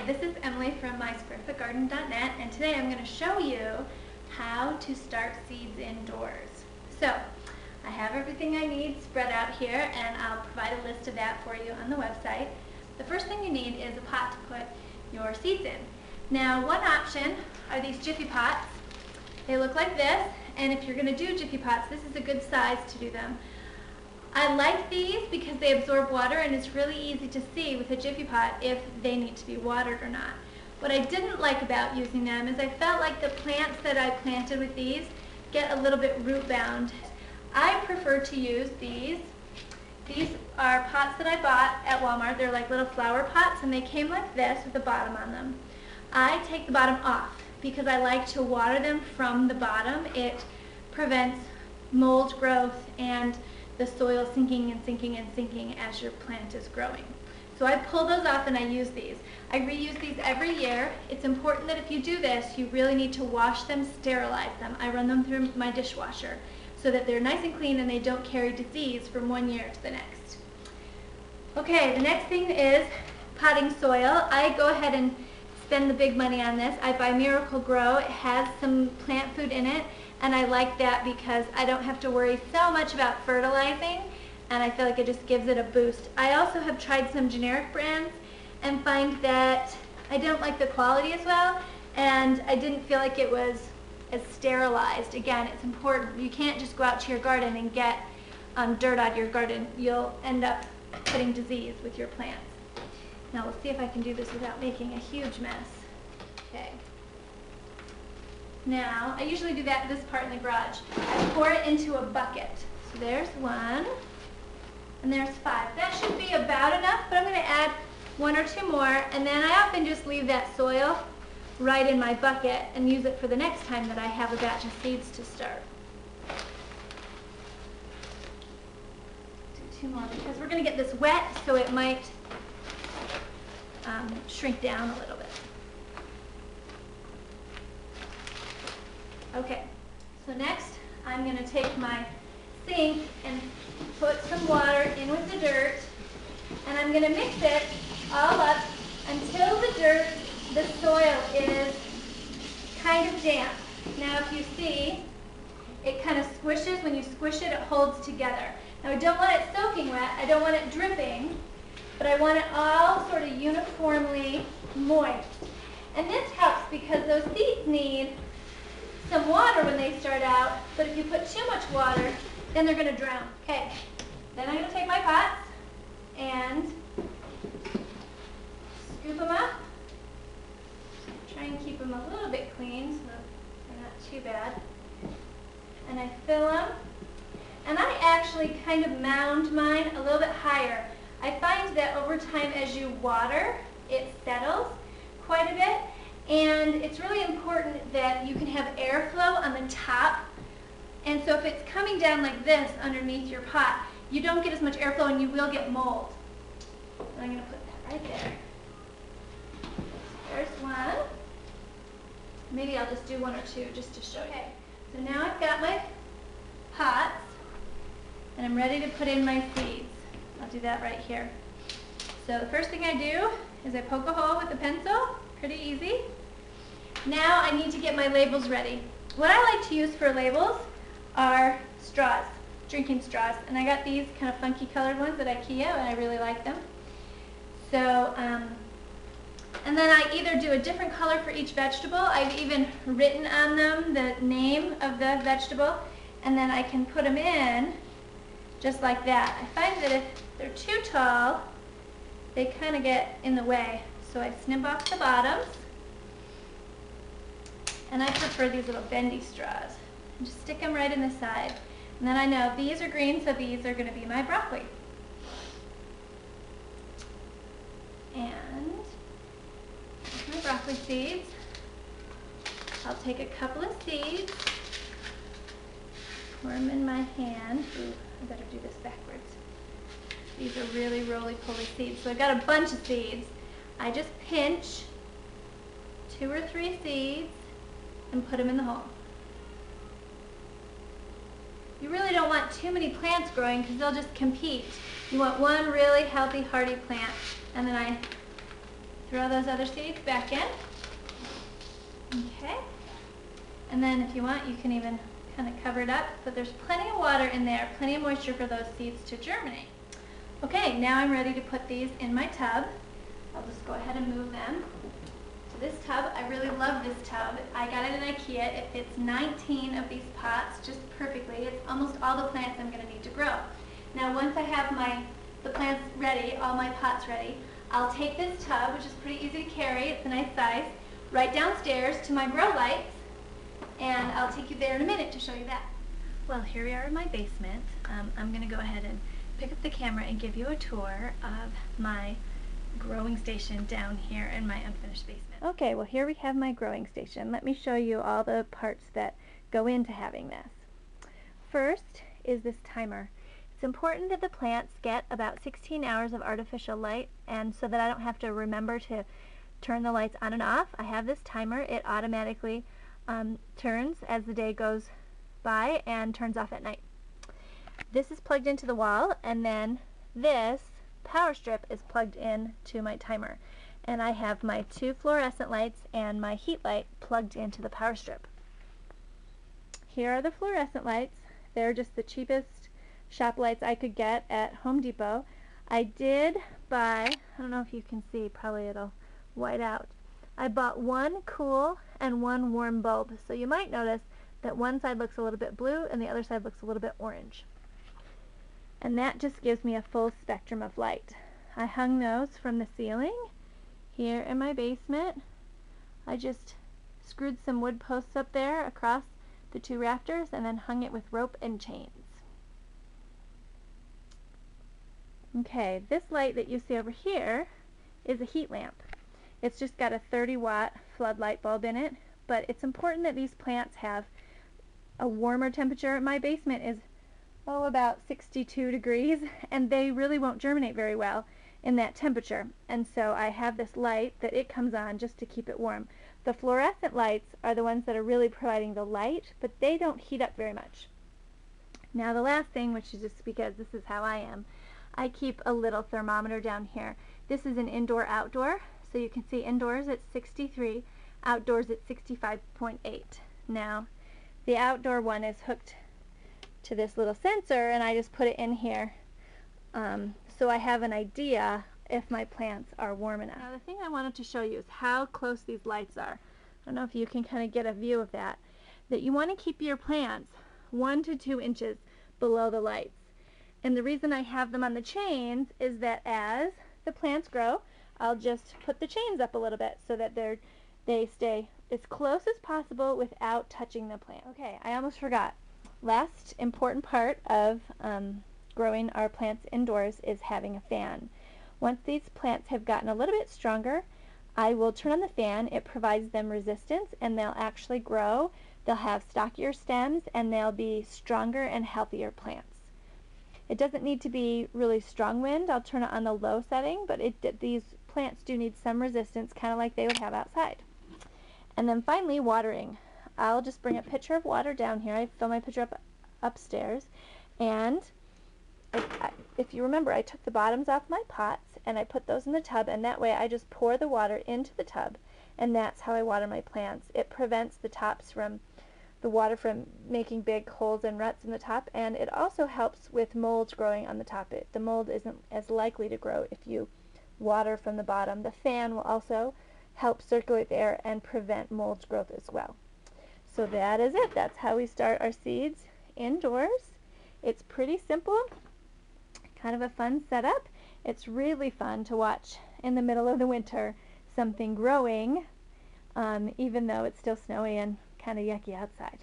this is Emily from mysquarefootgarden.net, and today I'm going to show you how to start seeds indoors. So, I have everything I need spread out here, and I'll provide a list of that for you on the website. The first thing you need is a pot to put your seeds in. Now, one option are these Jiffy pots. They look like this, and if you're going to do Jiffy pots, this is a good size to do them. I like these because they absorb water, and it's really easy to see with a Jiffy pot if they need to be watered or not. What I didn't like about using them is I felt like the plants that I planted with these get a little bit root bound. I prefer to use these. These are pots that I bought at Walmart. They're like little flower pots, and they came like this with a bottom on them. I take the bottom off because I like to water them from the bottom. It prevents mold growth and the soil sinking and sinking and sinking as your plant is growing. So I pull those off and I use these. I reuse these every year. It's important that if you do this, you really need to wash them, sterilize them. I run them through my dishwasher so that they're nice and clean and they don't carry disease from one year to the next. Okay, the next thing is potting soil. I go ahead and spend the big money on this. I buy Miracle-Gro. It has some plant food in it, and I like that because I don't have to worry so much about fertilizing, and I feel like it just gives it a boost. I also have tried some generic brands and find that I don't like the quality as well, and I didn't feel like it was as sterilized. Again, it's important. You can't just go out to your garden and get dirt out of your garden. You'll end up putting disease with your plants. Now we'll see if I can do this without making a huge mess. Okay. Now, I usually do this part in the garage. I pour it into a bucket. So there's one, and there's 5. That should be about enough, but I'm going to add 1 or 2 more, and then I often just leave that soil right in my bucket and use it for the next time that I have a batch of seeds to start. Do 2 more because we're going to get this wet, so it might shrink down a little bit. Okay, so next I'm going to take my sink and put some water in with the dirt, and I'm going to mix it all up until the soil is kind of damp. Now if you see, it kind of squishes. When you squish it, it holds together. Now I don't want it soaking wet, I don't want it dripping, but I want it all sort of uniformly moist. And this helps because those seeds need some water when they start out, but if you put too much water, then they're going to drown. Okay, then I'm going to take my pots and scoop them up. Try and keep them a little bit clean so that they're not too bad. And I fill them. And I actually kind of mound mine a little bit higher. I find that over time as you water, it settles quite a bit. And it's really important that you can have airflow on the top. And so if it's coming down like this underneath your pot, you don't get as much airflow and you will get mold. And I'm going to put that right there. There's one. Maybe I'll just do 1 or 2 just to show you. Okay, so now I've got my pots and I'm ready to put in my seeds. I'll do that right here. So the first thing I do is I poke a hole with a pencil. Pretty easy. Now I need to get my labels ready. What I like to use for labels are straws, drinking straws. And I got these kind of funky colored ones at IKEA, and I really like them. So, and then I either do a different color for each vegetable. I've even written on them the name of the vegetable, and then I can put them in just like that. I find that if they're too tall, they kind of get in the way. So I snip off the bottoms, and I prefer these little bendy straws. And just stick them right in the side. And then I know these are green, so these are going to be my broccoli. And my broccoli seeds. I'll take a couple of seeds, pour them in my hand. Ooh, I better do this backwards. These are really roly-poly seeds. So I've got a bunch of seeds. I just pinch 2 or 3 seeds and put them in the hole. You really don't want too many plants growing because they'll just compete. You want one really healthy, hardy plant, and then I throw those other seeds back in. Okay. And then if you want, you can even kind of cover it up, but there's plenty of water in there, plenty of moisture for those seeds to germinate. Okay, now I'm ready to put these in my tub. I'll just go ahead and move them to this tub. I really love this tub. I got it in IKEA. It fits 19 of these pots just perfectly. It's almost all the plants I'm going to need to grow. Now once I have the plants ready, all my pots ready, I'll take this tub, which is pretty easy to carry, it's a nice size, right downstairs to my grow lights, and I'll take you there in a minute to show you that. Well, here we are in my basement. I'm going to go ahead and pick up the camera and give you a tour of my growing station down here in my unfinished basement. Okay, well here we have my growing station. Let me show you all the parts that go into having this. First is this timer. It's important that the plants get about 16 hours of artificial light, and so that I don't have to remember to turn the lights on and off, I have this timer. It automatically turns as the day goes by and turns off at night. This is plugged into the wall, and then this power strip is plugged in to my timer. And I have my 2 fluorescent lights and my heat light plugged into the power strip. Here are the fluorescent lights. They're just the cheapest shop lights I could get at Home Depot. I did buy, I don't know if you can see, probably it'll white out. I bought 1 cool and 1 warm bulb. So you might notice that one side looks a little bit blue and the other side looks a little bit orange. And that just gives me a full spectrum of light. I hung those from the ceiling here in my basement. I just screwed some wood posts up there across the 2 rafters and then hung it with rope and chains. Okay, this light that you see over here is a heat lamp. It's just got a 30-watt floodlight bulb in it, but it's important that these plants have a warmer temperature. My basement is about 62 degrees, and they really won't germinate very well in that temperature. And so I have this light that it comes on just to keep it warm. The fluorescent lights are the ones that are really providing the light, but they don't heat up very much. Now the last thing, which is just because this is how I am, I keep a little thermometer down here. This is an indoor-outdoor, so you can see indoors it's 63, outdoors it's 65.8. Now the outdoor one is hooked to this little sensor, and I just put it in here so I have an idea if my plants are warm enough. Now the thing I wanted to show you is how close these lights are. I don't know if you can kind of get a view of that. That you want to keep your plants 1 to 2 inches below the lights. And the reason I have them on the chains is that as the plants grow, I'll just put the chains up a little bit so that they stay as close as possible without touching the plant. Okay, I almost forgot. Last important part of growing our plants indoors is having a fan. Once these plants have gotten a little bit stronger, I will turn on the fan. It provides them resistance, and they'll actually grow. They'll have stockier stems, and they'll be stronger and healthier plants. It doesn't need to be really strong wind. I'll turn it on the low setting, but these plants do need some resistance, kind of like they would have outside. And then finally, watering. I'll just bring a pitcher of water down here. I fill my pitcher up upstairs, and if you remember, I took the bottoms off my pots and I put those in the tub, and that way I just pour the water into the tub, and that's how I water my plants. It prevents the water from making big holes and ruts in the top, and it also helps with molds growing on the top. The mold isn't as likely to grow if you water from the bottom. The fan will also help circulate the air and prevent mold's growth as well. So that is it. That's how we start our seeds indoors. It's pretty simple, kind of a fun setup. It's really fun to watch in the middle of the winter something growing, even though it's still snowy and kind of yucky outside.